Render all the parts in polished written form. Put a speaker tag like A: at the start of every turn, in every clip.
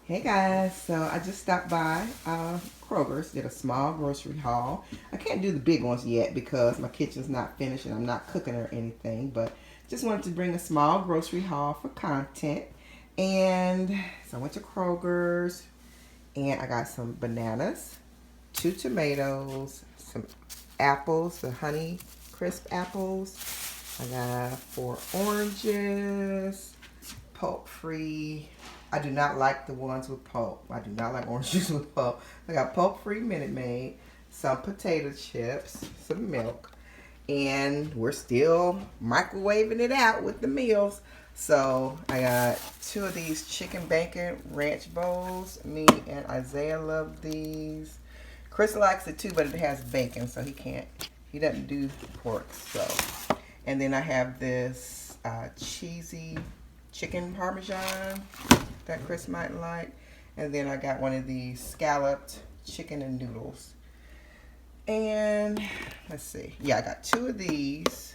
A: Hey guys, so I just stopped by Kroger's, did a small grocery haul. I can't do the big ones yet because my kitchen's not finished and I'm not cooking or anything, but just wanted to bring a small grocery haul for content. And so I went to Kroger's and I got some bananas, 2 tomatoes, some apples, the honey crisp apples. I got 4 oranges, pulp free. I do not like the ones with pulp. I do not like orange juice with pulp. I got pulp free Minute Maid, some potato chips, some milk, and we're still microwaving it out with the meals. So I got 2 of these chicken bacon ranch bowls. Me and Isaiah love these. Chris likes it too, but it has bacon, so he doesn't do pork. So, and then I have this cheesy chicken parmesan that Chris might like. And then I got one of these scalloped chicken and noodles. And let's see. Yeah, I got 2 of these.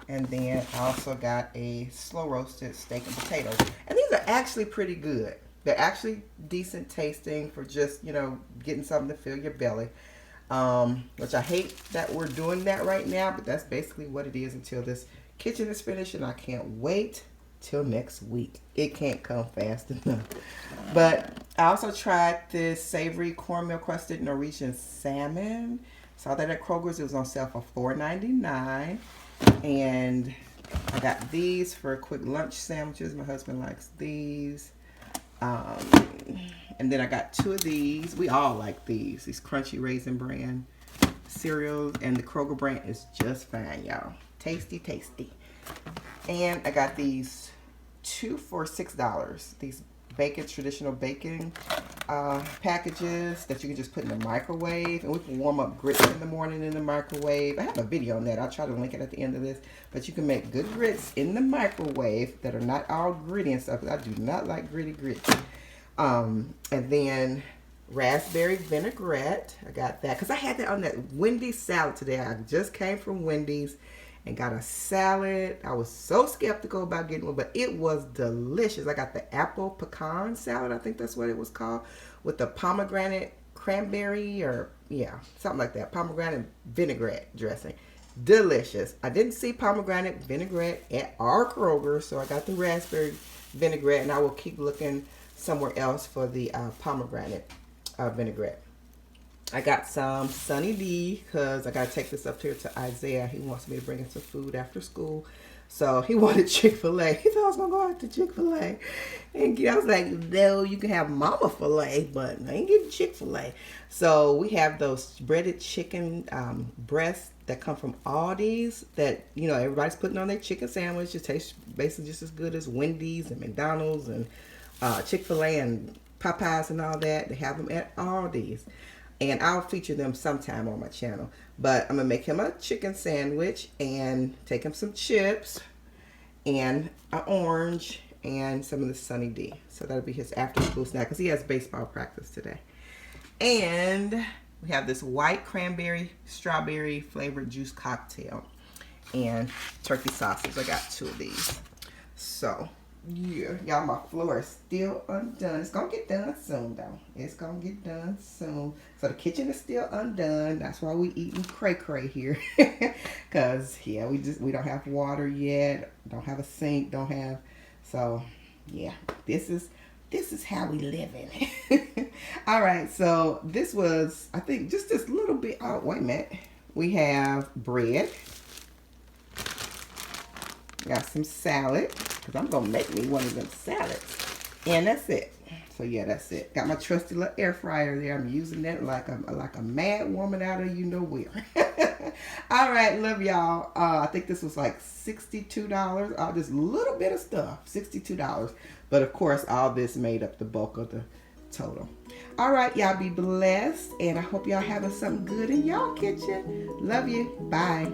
A: And then I also got a slow roasted steak and potatoes. And these are actually pretty good. They're actually decent tasting for just, getting something to fill your belly. Which I hate that we're doing that right now, but that's basically what it is until this kitchen is finished, and I can't wait till next week. It can't come fast enough. But I also tried this savory cornmeal crusted Norwegian salmon. Saw that at Kroger's. It was on sale for $4.99. And I got these for quick lunch sandwiches. My husband likes these. And then I got 2 of these. We all like these crunchy Raisin Bran cereals. And the Kroger brand is just fine, y'all. Tasty, tasty. And I got these 2 for $6. These traditional baking packages that you can just put in the microwave. And we can warm up grits in the morning in the microwave. I have a video on that. I'll try to link it at the end of this. But you can make good grits in the microwave that are not all gritty and stuff. I do not like gritty grits. And then raspberry vinaigrette. I got that because I had that on that Wendy's salad today. I just came from Wendy's and got a salad. I was so skeptical about getting one, but it was delicious. I got the apple pecan salad, I think that's what it was called, with the pomegranate cranberry something like that. Pomegranate vinaigrette dressing. Delicious. I didn't see pomegranate vinaigrette at our Kroger, so I got the raspberry vinaigrette, and I will keep looking somewhere else for the pomegranate vinaigrette. I got some Sunny D because I got to take this up here to Isaiah. He wants me to bring him some food after school. So he wanted Chick-fil-A. He thought I was going to go out to Chick-fil-A. And I was like, no, you can have Mama Filet, but I ain't getting Chick-fil-A. So we have those breaded chicken breasts that come from Aldi's that, everybody's putting on their chicken sandwich. It tastes basically just as good as Wendy's and McDonald's and Chick-fil-A and Popeyes and all that. They have them at Aldi's. And I'll feature them sometime on my channel. But I'm going to make him a chicken sandwich and take him some chips and an orange and some of the Sunny D. So that'll be his after school snack because he has baseball practice today. And we have this white cranberry strawberry flavored juice cocktail and turkey sausage. I got 2 of these. So yeah, y'all, my floor is still undone. It's gonna get done soon though. It's gonna get done soon. So the kitchen is still undone. That's why we eating cray here. Cause yeah, we don't have water yet. Don't have a sink. So yeah, this is how we living. All right, so this was, I think, just this little bit. Oh, wait a minute. We have bread. Got some salad, because I'm going to make me one of them salads. And that's it. So yeah, that's it. Got my trusty little air fryer there. I'm using that like a mad woman out of where. All right, love y'all. I think this was like $62. This little bit of stuff, $62. But of course, all this made up the bulk of the total. All right, y'all be blessed. And I hope y'all having something good in y'all kitchen. Love you. Bye.